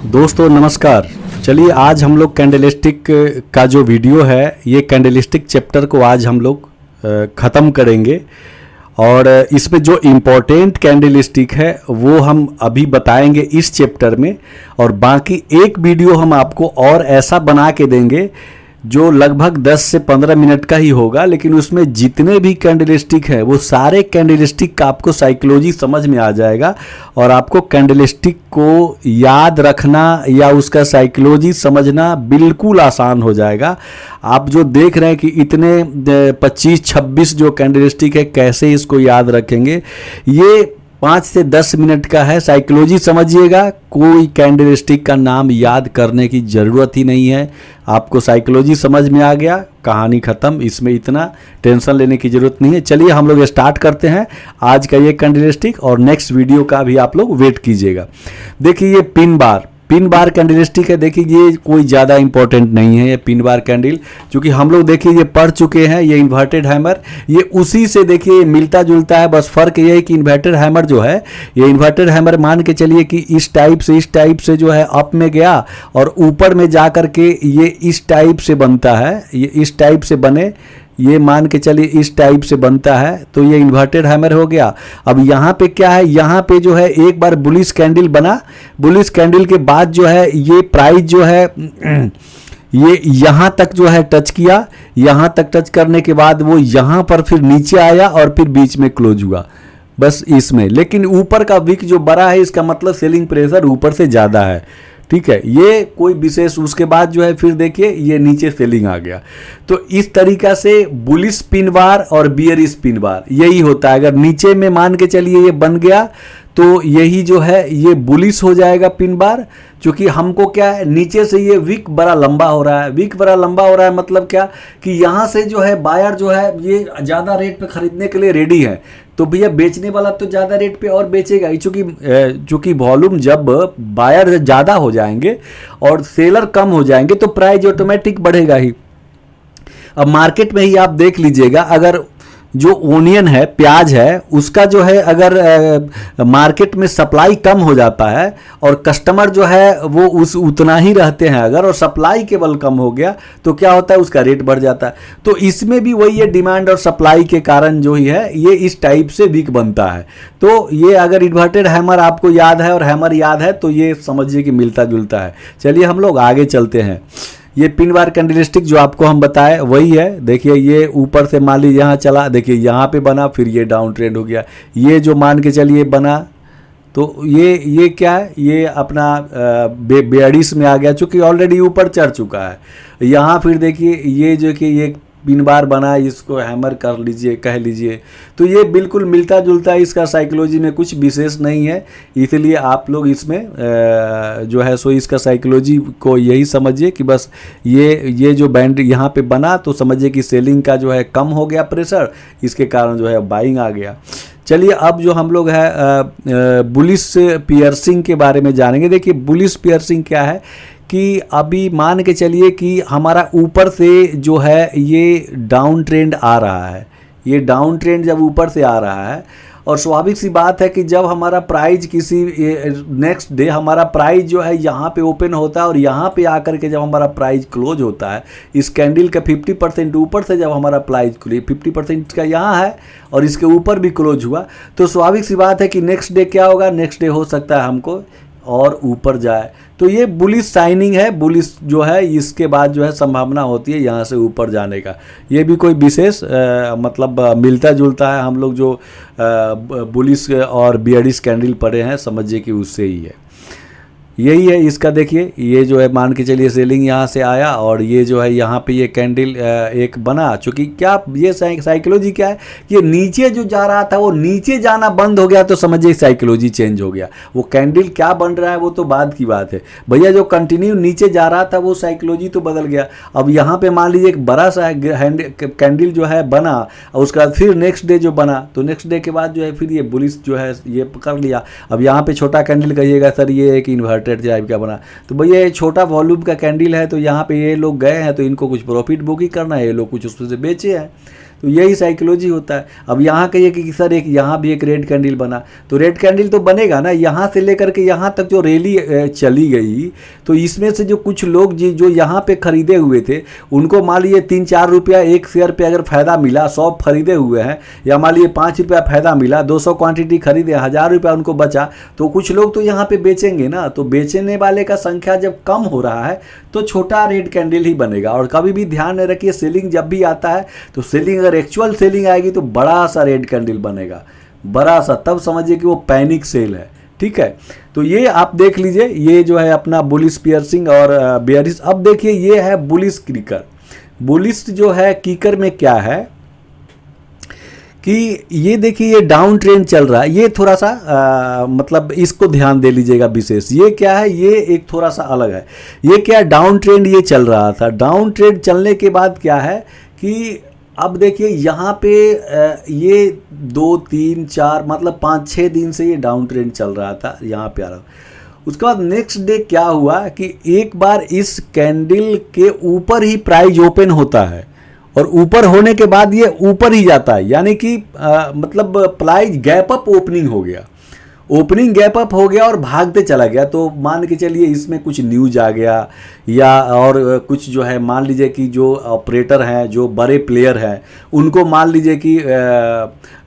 दोस्तों नमस्कार। चलिए आज हम लोग कैंडलस्टिक का जो वीडियो है, ये कैंडलस्टिक चैप्टर को आज हम लोग ख़त्म करेंगे और इसमें जो इम्पोर्टेंट कैंडलस्टिक है वो हम अभी बताएंगे इस चैप्टर में। और बाकी एक वीडियो हम आपको और ऐसा बना के देंगे जो लगभग 10 से 15 मिनट का ही होगा, लेकिन उसमें जितने भी कैंडलस्टिक है वो सारे कैंडलस्टिक का आपको साइकोलॉजी समझ में आ जाएगा और आपको कैंडलस्टिक को याद रखना या उसका साइकोलॉजी समझना बिल्कुल आसान हो जाएगा। आप जो देख रहे हैं कि इतने 25-26 जो कैंडलस्टिक है, कैसे इसको याद रखेंगे, ये 5 से 10 मिनट का है। साइकोलॉजी समझिएगा, कोई कैंडलस्टिक का नाम याद करने की ज़रूरत ही नहीं है। आपको साइकोलॉजी समझ में आ गया, कहानी ख़त्म। इसमें इतना टेंशन लेने की ज़रूरत नहीं है। चलिए हम लोग स्टार्ट करते हैं आज का ये कैंडलस्टिक और नेक्स्ट वीडियो का भी आप लोग वेट कीजिएगा। देखिए ये पिन बार कैंडलस्टिक है। देखिए ये कोई ज़्यादा इंपॉर्टेंट नहीं है ये पिन बार कैंडल, क्योंकि हम लोग देखिए ये पढ़ चुके हैं। ये इन्वर्टेड हैमर, ये उसी से देखिए मिलता जुलता है। बस फ़र्क ये है कि इन्वर्टेड हैमर जो है, ये इन्वर्टेड हैमर मान के चलिए कि इस टाइप से जो है अप में गया और ऊपर में जा कर के ये इस टाइप से बनता है। ये इस टाइप से बने, ये मान के चलिए इस टाइप से बनता है, तो ये इन्वर्टेड हैमर हो गया। अब यहाँ पे क्या है, यहाँ पे जो है एक बार बुलिश कैंडल बना। बुलिश कैंडल के बाद जो है ये प्राइस जो है ये यहाँ तक जो है टच किया। यहाँ तक टच करने के बाद वो यहाँ पर फिर नीचे आया और फिर बीच में क्लोज हुआ, बस इसमें। लेकिन ऊपर का विक जो बड़ा है, इसका मतलब सेलिंग प्रेशर ऊपर से ज़्यादा है, ठीक है। ये कोई विशेष, उसके बाद जो है फिर देखिए ये नीचे सेलिंग आ गया। तो इस तरीका से बुलिश पिन बार और बियरिश पिन बार यही होता है। अगर नीचे में मान के चलिए ये बन गया तो यही जो है ये बुलिश हो जाएगा पिन बार, क्योंकि हमको क्या है, नीचे से ये विक बड़ा लंबा हो रहा है। विक बड़ा लंबा हो रहा है मतलब क्या कि यहाँ से जो है बायर जो है ये ज़्यादा रेट पे खरीदने के लिए रेडी है, तो भैया बेचने वाला तो ज़्यादा रेट पे और बेचेगा ही। चूँकि वॉल्यूम जब बायर ज़्यादा हो जाएंगे और सेलर कम हो जाएंगे तो प्राइस ऑटोमेटिक बढ़ेगा ही। अब मार्केट में ही आप देख लीजिएगा, अगर जो ओनियन है, प्याज है, उसका जो है अगर मार्केट में सप्लाई कम हो जाता है और कस्टमर जो है वो उतना ही रहते हैं अगर, और सप्लाई केवल कम हो गया तो क्या होता है, उसका रेट बढ़ जाता है। तो इसमें भी वही है, डिमांड और सप्लाई के कारण जो ही है ये इस टाइप से वीक बनता है। तो ये अगर इन्वर्टेड हैमर आपको याद है और हैमर याद है तो ये समझिए कि मिलता जुलता है। चलिए हम लोग आगे चलते हैं। ये पिन बार कैंडलस्टिक जो आपको हम बताए वही है। देखिए ये ऊपर से मान लीजिए यहाँ चला, देखिए यहाँ पे बना, फिर ये डाउन ट्रेंड हो गया। ये जो मान के चलिए बना, तो ये क्या है, ये अपना बेयरिश में आ गया, चूँकि ऑलरेडी ऊपर चढ़ चुका है। यहाँ फिर देखिए ये जो कि ये पिन बार बना, इसको हैमर कर लीजिए, कह लीजिए। तो ये बिल्कुल मिलता जुलता है, इसका साइकोलॉजी में कुछ विशेष नहीं है। इसलिए आप लोग इसमें जो है सो इसका साइकोलॉजी को यही समझिए कि बस ये जो बैंड यहाँ पे बना तो समझिए कि सेलिंग का जो है कम हो गया प्रेशर, इसके कारण जो है बाइंग आ गया। चलिए अब जो हम लोग है बुलिश पियर्सिंग के बारे में जानेंगे। देखिए बुलिश पियर्सिंग क्या है कि अभी मान के चलिए कि हमारा ऊपर से जो है ये डाउन ट्रेंड आ रहा है। ये डाउन ट्रेंड जब ऊपर से आ रहा है, और स्वाभाविक सी बात है कि जब हमारा प्राइस किसी नेक्स्ट डे हमारा प्राइस जो है यहाँ पे ओपन होता है और यहाँ पे आकर के जब हमारा प्राइस क्लोज होता है, इस कैंडल का 50% ऊपर से जब हमारा प्राइस 50% का यहाँ है और इसके ऊपर भी क्लोज हुआ, तो स्वाभाविक सी बात है कि नेक्स्ट डे क्या होगा, नेक्स्ट डे हो सकता है हमको और ऊपर जाए। तो ये बुलिश साइनिंग है। बुलिश जो है इसके बाद जो है संभावना होती है यहाँ से ऊपर जाने का। ये भी कोई विशेष मतलब मिलता जुलता है। हम लोग जो बुलिश और बियरिश कैंडल पढ़े हैं समझिए कि उससे ही है, यही है इसका। देखिए ये जो है मान के चलिए सेलिंग यहाँ से आया और ये जो है यहाँ पे ये कैंडल एक बना। चूँकि क्या ये साइकोलॉजी क्या है, ये नीचे जो जा रहा था वो नीचे जाना बंद हो गया, तो समझिए साइकोलॉजी चेंज हो गया। वो कैंडल क्या बन रहा है वो तो बाद की बात है भैया, जो कंटिन्यू नीचे जा रहा था वो साइकोलॉजी तो बदल गया। अब यहाँ पे मान लीजिए एक बड़ा सा कैंडल जो है बना और उसके बाद फिर नेक्स्ट डे जो बना, तो नेक्स्ट डे के बाद जो है फिर ये बुलिश जो है ये पकड़ लिया। अब यहाँ पे छोटा कैंडल कहिएगा सर ये एक इन्वर्टेड टाइप का बना, तो भैया ये छोटा वॉल्यूम का कैंडल है, तो यहाँ पे ये लोग गए हैं तो इनको कुछ प्रॉफिट बुक ही करना है, ये लोग कुछ उसमें से बेचे हैं। तो यही साइकोलॉजी होता है। अब यहाँ कहिए कि सर एक यहाँ भी एक रेड कैंडल बना, तो रेड कैंडल तो बनेगा ना, यहाँ से लेकर के यहाँ तक जो रैली चली गई, तो इसमें से जो कुछ लोग जो यहाँ पे खरीदे हुए थे उनको मान लीजिए 3-4 रुपया एक शेयर पे अगर फ़ायदा मिला, 100 खरीदे हुए हैं, या मान लीजिए 5 रुपया फ़ायदा मिला, 200 क्वांटिटी खरीदे, 1000 रुपया उनको बचा, तो कुछ लोग तो यहाँ पे बेचेंगे ना। तो बेचने वाले का संख्या जब कम हो रहा है तो छोटा रेड कैंडल ही बनेगा। और कभी भी ध्यान रखिए, सेलिंग जब भी आता है तो सेलिंग अगर एक्चुअल सेलिंग आएगी तो बड़ा सा रेड कैंडल बनेगा, बड़ा सा, तब समझिए कि वो पैनिक सेल है। ठीक है, तो ये आप देख लीजिए, ये जो है अपना बुलिश पियर्सिंग और बेयरिश। अब देखिए ये है बुलिश किकर। बुलिश जो है किकर में क्या है कि ये देखिए ये डाउन ट्रेंड चल रहा है, ये थोड़ा सा मतलब इसको ध्यान दे लीजिएगा विशेष। ये क्या है, ये एक थोड़ा सा अलग है। ये क्या डाउन ट्रेंड ये चल रहा था, डाउन ट्रेंड चलने के बाद क्या है कि अब देखिए यहाँ पे ये 2-3-4 मतलब 5-6 दिन से ये डाउन ट्रेंड चल रहा था, यहाँ पे आ रहा। उसके बाद नेक्स्ट डे क्या हुआ कि एक बार इस कैंडल के ऊपर ही प्राइस ओपन होता है, और ऊपर होने के बाद ये ऊपर ही जाता है, यानी कि मतलब प्राइस गैप अप ओपनिंग हो गया, ओपनिंग गैप अप हो गया और भागते चला गया। तो मान के चलिए इसमें कुछ न्यूज आ गया, या और कुछ जो है मान लीजिए कि जो ऑपरेटर हैं, जो बड़े प्लेयर हैं, उनको मान लीजिए कि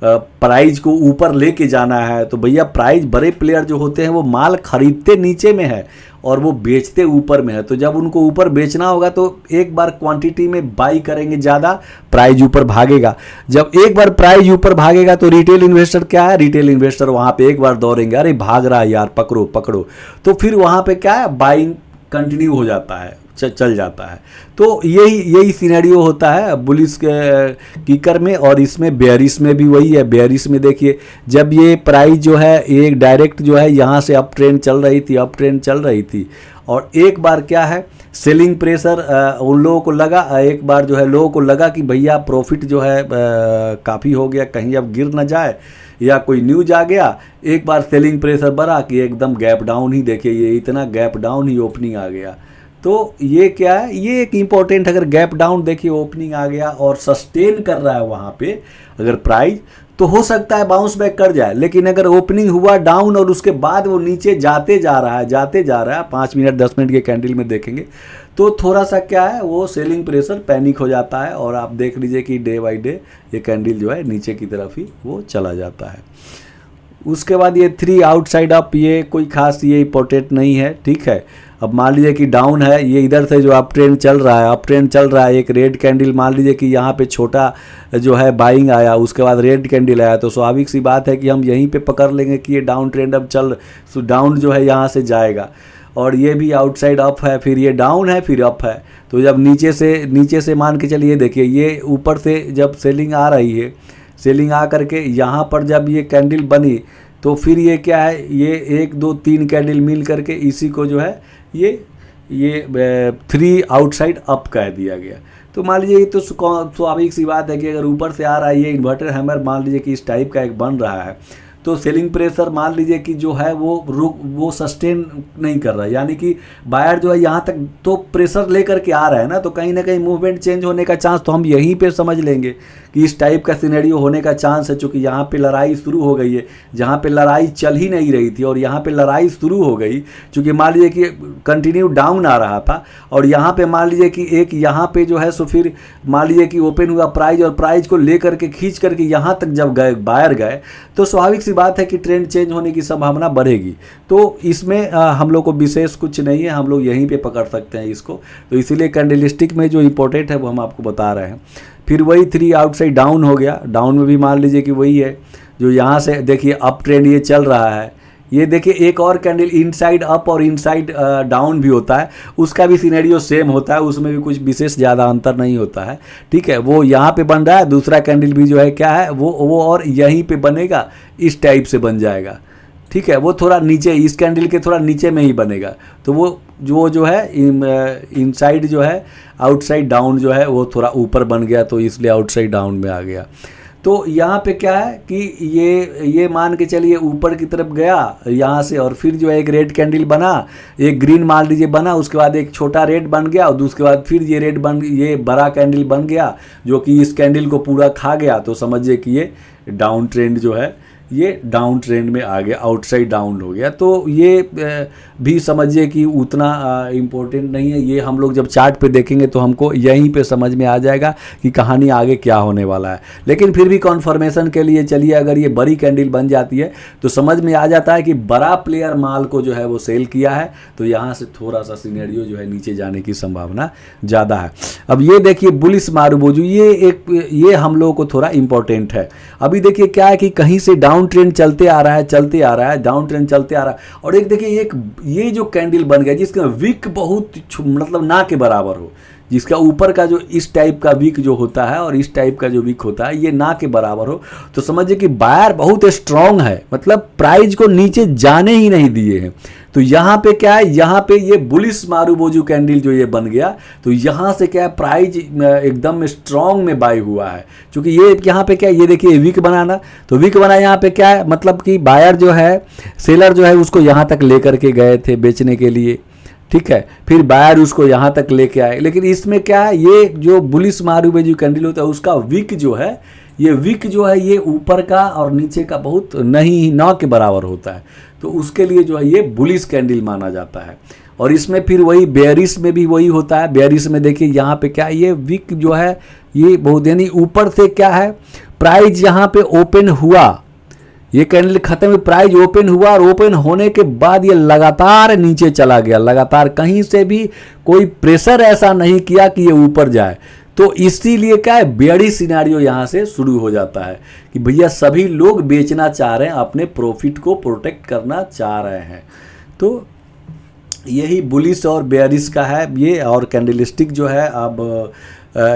प्राइस को ऊपर लेके जाना है, तो भैया प्राइस बड़े प्लेयर जो होते हैं वो माल खरीदते नीचे में है और वो बेचते ऊपर में है। तो जब उनको ऊपर बेचना होगा तो एक बार क्वांटिटी में बाई करेंगे ज़्यादा, प्राइस ऊपर भागेगा। जब एक बार प्राइस ऊपर भागेगा तो रिटेल इन्वेस्टर क्या है, रिटेल इन्वेस्टर वहाँ पे एक बार दौड़ेंगे, अरे भाग रहा है यार, पकड़ो पकड़ो, तो फिर वहाँ पे क्या है, बाइंग कंटिन्यू हो जाता है, चल जाता है। तो यही सिनेरियो होता है बुलिश किकर में, और इसमें बेयरिश में भी वही है। बेयरिश में देखिए जब ये प्राइस जो है एक डायरेक्ट जो है यहाँ से अप ट्रेंड चल रही थी, और एक बार क्या है सेलिंग प्रेशर उन लोगों को लगा, एक बार जो है लोगों को लगा कि भैया प्रॉफिट जो है काफ़ी हो गया, कहीं अब गिर ना जाए, या कोई न्यूज आ गया, एक बार सेलिंग प्रेशर बढ़ा कि एकदम गैप डाउन ही, देखिए ये इतना गैप डाउन ही ओपनिंग आ गया। तो ये क्या है, ये एक इम्पॉर्टेंट, अगर गैप डाउन देखिए ओपनिंग आ गया और सस्टेन कर रहा है वहाँ पे अगर प्राइस, तो हो सकता है बाउंस बैक कर जाए। लेकिन अगर ओपनिंग हुआ डाउन और उसके बाद वो नीचे जाते जा रहा है 5 मिनट 10 मिनट के कैंडल में देखेंगे, तो थोड़ा सा क्या है, वो सेलिंग प्रेशर पैनिक हो जाता है, और आप देख लीजिए कि डे बाई डे ये कैंडल जो है नीचे की तरफ ही वो चला जाता है। उसके बाद ये 3 आउटसाइड अप, ये कोई खास ये इंपॉर्टेंट नहीं है। ठीक है, अब मान लीजिए कि डाउन है, ये इधर से जो अप ट्रेंड चल रहा है, एक रेड कैंडल मान लीजिए कि यहाँ पे छोटा जो है बाइंग आया, उसके बाद रेड कैंडल आया, तो स्वाभाविक सी बात है कि हम यहीं पे पकड़ लेंगे कि ये डाउन ट्रेंड अब डाउन जो है यहाँ से जाएगा। और ये भी आउटसाइड अप है, फिर ये डाउन है, फिर अप है। तो जब नीचे से मान के चलिए, देखिए ये ऊपर से जब सेलिंग आ रही है, सेलिंग आ करके यहाँ पर जब ये कैंडल बनी, तो फिर ये क्या है, ये 1 2 3 कैंडल मिल करके इसी को जो है ये 3 आउटसाइड अप कह दिया गया। तो मान लीजिए ये तो स्वाभाविक सी बात है कि अगर ऊपर से आ रहा है ये इन्वर्टर हैमर, मान लीजिए कि इस टाइप का एक बन रहा है, तो सेलिंग प्रेशर मान लीजिए कि जो है वो सस्टेन नहीं कर रहा है, यानी कि बायर जो है यहाँ तक तो प्रेशर लेकर के आ रहा है ना, तो कहीं ना कहीं मूवमेंट चेंज होने का चांस तो हम यहीं पे समझ लेंगे कि इस टाइप का सिनेरियो होने का चांस है। चूँकि यहाँ पे लड़ाई शुरू हो गई है, जहाँ पे लड़ाई चल ही नहीं रही थी और यहाँ पे लड़ाई शुरू हो गई, चूँकि मान लीजिए कि कंटिन्यू डाउन आ रहा था, और यहाँ पे मान लीजिए कि एक यहाँ पे जो है सो फिर मान लीजिए कि ओपन हुआ प्राइस, और प्राइस को लेकर के खींच करके यहाँ तक जब गए बायर गए, तो स्वाभाविक सी बात है कि ट्रेंड चेंज होने की संभावना बढ़ेगी। तो इसमें हम लोग को विशेष कुछ नहीं है, हम लोग यहीं पे पकड़ सकते हैं इसको। तो इसीलिए कैंडलस्टिक में जो इंपॉर्टेंट है वो हम आपको बता रहे हैं। फिर वही 3 आउटसाइड डाउन हो गया, डाउन में भी मान लीजिए कि वही है जो यहाँ से देखिए अप ट्रेंड ये चल रहा है, ये देखिए एक और कैंडल इनसाइड अप और इनसाइड डाउन भी होता है, उसका भी सिनेरियो सेम होता है, उसमें भी कुछ विशेष ज़्यादा अंतर नहीं होता है। ठीक है, वो यहाँ पे बन रहा है, दूसरा कैंडल भी जो है क्या है वो और यहीं पे बनेगा, इस टाइप से बन जाएगा। ठीक है, वो थोड़ा नीचे, इस कैंडल के थोड़ा नीचे में ही बनेगा, तो वो जो है इनसाइड जो है आउटसाइड डाउन जो है वो थोड़ा ऊपर बन गया, तो इसलिए आउटसाइड डाउन में आ गया। तो यहाँ पे क्या है कि ये मान के चलिए ऊपर की तरफ गया यहाँ से, और फिर जो है एक रेड कैंडल बना, एक ग्रीन मान लीजिए बना, उसके बाद एक छोटा रेड बन गया, और उसके बाद फिर ये रेड ये बड़ा कैंडल बन गया जो कि इस कैंडल को पूरा खा गया। तो समझिए कि ये डाउन ट्रेंड जो है ये डाउन ट्रेंड में आ गया, आउटसाइड डाउन हो गया। तो ये भी समझिए कि उतना इम्पोर्टेंट नहीं है। ये हम लोग जब चार्ट पे देखेंगे तो हमको यहीं पे समझ में आ जाएगा कि कहानी आगे क्या होने वाला है। लेकिन फिर भी कॉन्फर्मेशन के लिए चलिए, अगर ये बड़ी कैंडल बन जाती है तो समझ में आ जाता है कि बड़ा प्लेयर माल को जो है वो सेल किया है, तो यहाँ से थोड़ा सा सिनेरियो जो है नीचे जाने की संभावना ज़्यादा है। अब ये देखिए बुलिस मारुबोजू, ये हम लोगों को थोड़ा इंपॉर्टेंट है। अभी देखिए क्या है कि कहीं से डाउन ट्रेंड चलते आ रहा है, डाउन ट्रेंड चलते आ रहा है, और एक देखिए ये जो कैंडल बन गया जिसका विक बहुत मतलब ना के बराबर हो, जिसका ऊपर का जो इस टाइप का विक जो होता है और इस टाइप का जो विक होता है ये ना के बराबर हो, तो समझिए कि बायर बहुत स्ट्रांग है, मतलब प्राइस को नीचे जाने ही नहीं दिए हैं। तो यहाँ पे क्या है, यहाँ पे ये बुलिस मारुबोजू कैंडल जो ये बन गया, तो यहाँ से क्या है प्राइस एकदम स्ट्रांग में बाय हुआ है। क्योंकि ये यहाँ पे क्या है, ये देखिए विक बनाना, तो विक बना यहाँ पे क्या है, मतलब कि बायर जो है, सेलर जो है उसको यहाँ तक लेकर के गए थे बेचने के लिए, ठीक है, फिर बायर उसको यहाँ तक लेके आए। लेकिन इसमें क्या है, ये जो बुलिस मारुबोजू कैंडल होता है उसका विक जो है, ये विक जो है ये ऊपर का और नीचे का बहुत नहीं ना के बराबर होता है, तो उसके लिए जो है ये बुलिस कैंडल माना जाता है। और इसमें फिर वही बेयरिश में भी वही होता है। बेयरिश में देखिए यहाँ पे क्या है, ये विक जो है ये बहुत, यानी ऊपर से क्या है प्राइस यहाँ पे ओपन हुआ, ये कैंडल खत्म हुई, प्राइस ओपन हुआ, और ओपन होने के बाद ये लगातार नीचे चला गया, लगातार कहीं से भी कोई प्रेशर ऐसा नहीं किया कि ये ऊपर जाए। तो इसीलिए क्या है बेयरिश सिनेरियो यहाँ से शुरू हो जाता है कि भैया सभी लोग बेचना चाह रहे हैं, अपने प्रॉफिट को प्रोटेक्ट करना चाह रहे हैं। तो यही बुलिश और बेयरिश का है ये। और कैंडलस्टिक जो है, अब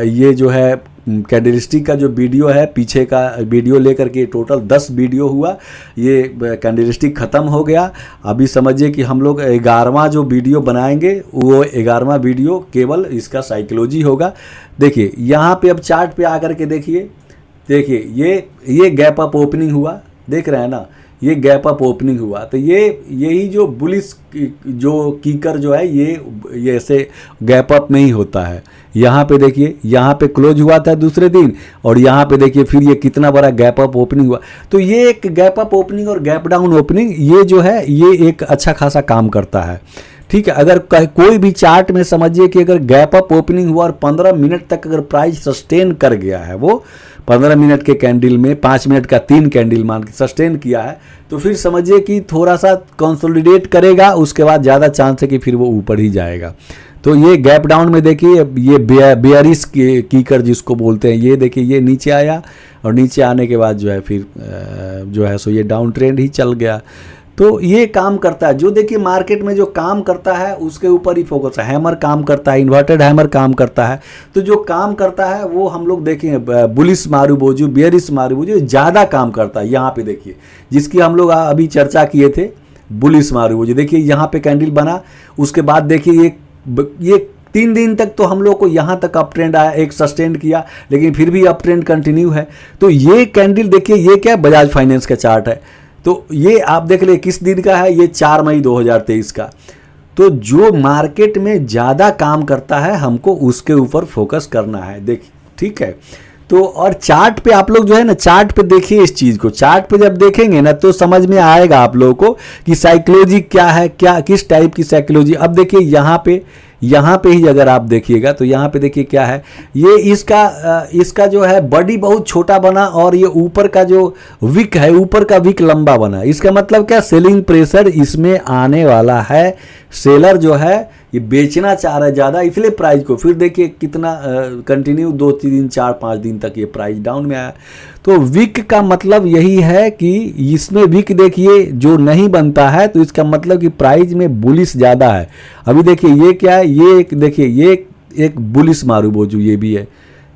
ये जो है कैंडलस्टिक का जो वीडियो है, पीछे का वीडियो लेकर के टोटल 10 वीडियो हुआ, ये कैंडलस्टिक ख़त्म हो गया। अभी समझिए कि हम लोग 11वां जो वीडियो बनाएंगे वो 11वां वीडियो केवल इसका साइकोलॉजी होगा। देखिए यहाँ पे अब चार्ट पे आकर के देखिए ये गैप अप ओपनिंग हुआ, देख रहे हैं ना, ये गैप अप ओपनिंग हुआ। तो यही जो बुलिश जो कीकर जो है ये ऐसे गैप अप में ही होता है। यहाँ पे देखिए, यहाँ पे क्लोज हुआ था दूसरे दिन, और यहाँ पे देखिए फिर ये कितना बड़ा गैप अप ओपनिंग हुआ। तो ये एक गैप अप ओपनिंग और गैप डाउन ओपनिंग ये जो है ये एक अच्छा खासा काम करता है, ठीक है। अगर कोई भी चार्ट में समझिए कि अगर गैप अप ओपनिंग हुआ और 15 मिनट तक अगर प्राइस सस्टेन कर गया है, वो 15 मिनट के कैंडल में 5 मिनट का 3 कैंडल मान के सस्टेन किया है, तो फिर समझिए कि थोड़ा सा कंसोलिडेट करेगा, उसके बाद ज़्यादा चांस है कि फिर वो ऊपर ही जाएगा। तो ये गैप डाउन में देखिए ये बेयरिश कीकर जिसको बोलते हैं, ये देखिए ये नीचे आया, और नीचे आने के बाद जो है फिर जो है सो ये डाउन ट्रेंड ही चल गया। तो ये काम करता है, जो देखिए मार्केट में जो काम करता है उसके ऊपर ही फोकस है। हैमर काम करता है, इन्वर्टेड हैमर काम करता है, तो जो काम करता है वो हम लोग देखेंगे बुलिश मारुबोजू, बेयरिश मारुबोजू ज़्यादा काम करता है। यहाँ पे देखिए जिसकी हम लोग अभी चर्चा किए थे, बुलिश मारुबोजू, देखिए यहाँ पे कैंडल बना, उसके बाद देखिए ये 3 दिन तक तो हम लोग को यहाँ तक अप ट्रेंड आया, एक सस्टेन किया, लेकिन फिर भी अप ट्रेंड कंटिन्यू है। तो ये कैंडल देखिए, ये क्या बजाज फाइनेंस का चार्ट है, तो ये आप देख ले किस दिन का है, ये 4 मई 2023 का। तो जो मार्केट में ज़्यादा काम करता है हमको उसके ऊपर फोकस करना है, देखिए, ठीक है। तो और चार्ट पे आप लोग जो है ना, चार्ट पे देखिए इस चीज़ को, चार्ट पे जब देखेंगे ना तो समझ में आएगा आप लोगों को कि साइकोलॉजी क्या है, क्या किस टाइप की साइकोलॉजी। अब देखिए यहाँ पे ही अगर आप देखिएगा तो यहाँ पे देखिए क्या है, ये इसका जो है बॉडी बहुत छोटा बना, और ये ऊपर का जो विक है, ऊपर का विक लंबा बना। इसका मतलब क्या, सेलिंग प्रेशर इसमें आने वाला है, सेलर जो है ये बेचना चाह रहा है ज़्यादा, इसलिए प्राइस को फिर देखिए कितना कंटिन्यू 2-3 दिन 4-5 दिन तक ये प्राइस डाउन में आया। तो विक का मतलब यही है कि इसमें विक देखिए जो नहीं बनता है, तो इसका मतलब कि प्राइस में बुलिश ज़्यादा है। अभी देखिए ये क्या है, ये एक देखिए ये एक बुलिश मारुबोजू ये भी है,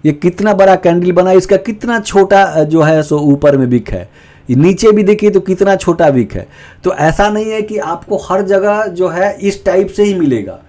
ये कितना बड़ा कैंडल बना, इसका कितना छोटा जो है सो ऊपर में विक है, नीचे भी देखिए तो कितना छोटा विक है। तो ऐसा नहीं है कि आपको हर जगह जो है इस टाइप से ही मिलेगा,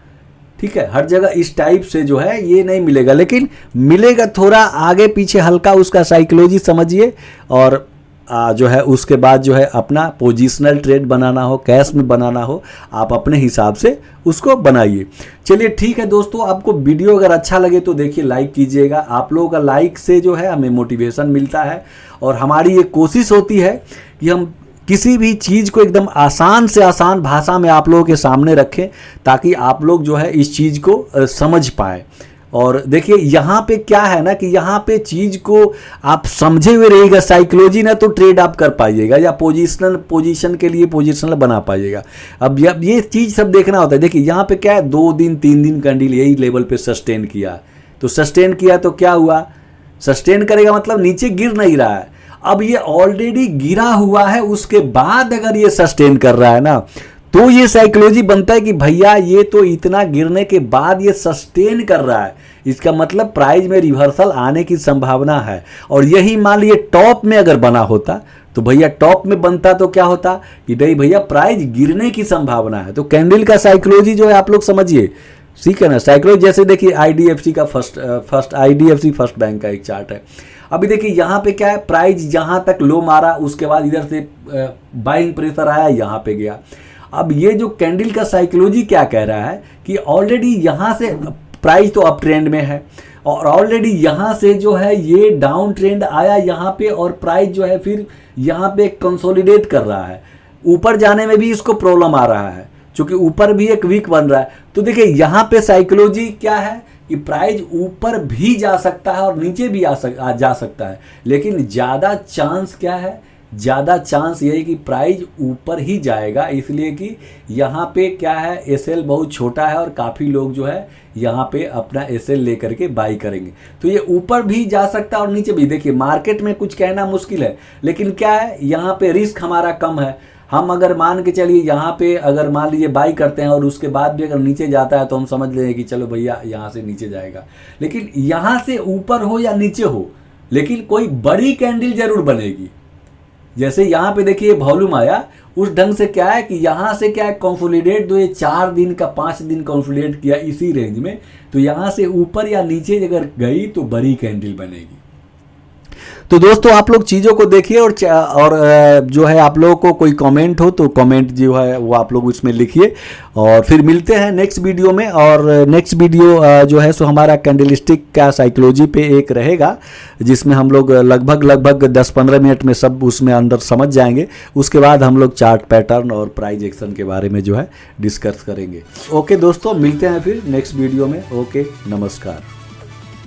ठीक है, हर जगह इस टाइप से जो है ये नहीं मिलेगा, लेकिन मिलेगा थोड़ा आगे पीछे हल्का, उसका साइकोलॉजी समझिए और जो है उसके बाद जो है अपना पोजिशनल ट्रेड बनाना हो, कैश में बनाना हो, आप अपने हिसाब से उसको बनाइए। चलिए ठीक है दोस्तों, आपको वीडियो अगर अच्छा लगे तो देखिए लाइक कीजिएगा। आप लोगों का लाइक से जो है हमें मोटिवेशन मिलता है और हमारी ये कोशिश होती है कि हम किसी भी चीज़ को एकदम आसान से आसान भाषा में आप लोगों के सामने रखें ताकि आप लोग जो है इस चीज़ को समझ पाए। और देखिए यहाँ पे क्या है ना कि यहाँ पे चीज़ को आप समझे हुए रहिएगा, साइकोलॉजी ना तो ट्रेड आप कर पाइएगा या पोजीशन के लिए पोजीशनल बना पाइएगा। अब ये चीज़ सब देखना होता है। देखिए यहाँ पे क्या है, 2 दिन 3 दिन कैंडल यही लेवल पे सस्टेन किया, तो सस्टेन किया तो क्या हुआ, सस्टेन करेगा मतलब नीचे गिर नहीं रहा है। अब ये ऑलरेडी गिरा हुआ है, उसके बाद अगर ये सस्टेन कर रहा है ना तो ये साइकोलॉजी बनता है कि भैया ये तो इतना गिरने के बाद ये सस्टेन कर रहा है, इसका मतलब प्राइस में रिवर्सल आने की संभावना है। और यही मान लीजिए टॉप में अगर बना होता तो भैया टॉप में बनता तो क्या होता कि नहीं भैया प्राइस गिरने की संभावना है। तो कैंडल का साइकोलॉजी जो है आप लोग समझिए, ठीक है ना। साइकोलॉजी जैसे देखिए आईडीएफसी का आईडीएफसी फर्स्ट बैंक का एक चार्ट है। अभी देखिए यहाँ पे क्या है, प्राइस यहाँ तक लो मारा, उसके बाद इधर से बाइंग प्रेशर आया, यहाँ पे गया। अब ये जो कैंडल का साइकोलॉजी क्या कह रहा है कि ऑलरेडी यहाँ से प्राइस तो अप ट्रेंड में है और ऑलरेडी यहाँ से जो है ये डाउन ट्रेंड आया यहाँ पे और प्राइस जो है फिर यहाँ पे कंसोलिडेट कर रहा है। ऊपर जाने में भी इसको प्रॉब्लम आ रहा है क्योंकि ऊपर भी एक वीक बन रहा है। तो देखिए यहाँ पे साइकोलॉजी क्या है कि प्राइस ऊपर भी जा सकता है और नीचे भी जा सकता है, लेकिन ज़्यादा चांस क्या है, ज़्यादा चांस यही कि प्राइस ऊपर ही जाएगा, इसलिए कि यहाँ पे क्या है एसएल बहुत छोटा है और काफ़ी लोग जो है यहाँ पे अपना एसएल लेकर के बाई करेंगे। तो ये ऊपर भी जा सकता है और नीचे भी। देखिए मार्केट में कुछ कहना मुश्किल है, लेकिन क्या है यहाँ पे रिस्क हमारा कम है। हम अगर मान के चलिए यहाँ पे अगर मान लीजिए बाई करते हैं और उसके बाद भी अगर नीचे जाता है तो हम समझ लेंगे कि चलो भैया यहाँ से नीचे जाएगा, लेकिन यहाँ से ऊपर हो या नीचे हो लेकिन कोई बड़ी कैंडल जरूर बनेगी। जैसे यहाँ पे देखिए वॉल्यूम आया उस ढंग से क्या है कि यहाँ से क्या है कंसोलिडेट, तो ये 4 दिन का 5 दिन कंसोलिडेट किया इसी रेंज में, तो यहाँ से ऊपर या नीचे अगर गई तो बड़ी कैंडल बनेगी। तो दोस्तों आप लोग चीज़ों को देखिए और जो है आप लोगों को कोई कमेंट हो तो कमेंट जो है वो आप लोग उसमें लिखिए और फिर मिलते हैं नेक्स्ट वीडियो में। और नेक्स्ट वीडियो जो है सो हमारा कैंडलस्टिक का साइकोलॉजी पे एक रहेगा जिसमें हम लोग लगभग 10-15 मिनट में सब उसमें अंदर समझ जाएंगे। उसके बाद हम लोग चार्ट पैटर्न और प्राइस एक्शन के बारे में जो है डिस्कस करेंगे। ओके दोस्तों, मिलते हैं फिर नेक्स्ट वीडियो में। ओके, नमस्कार।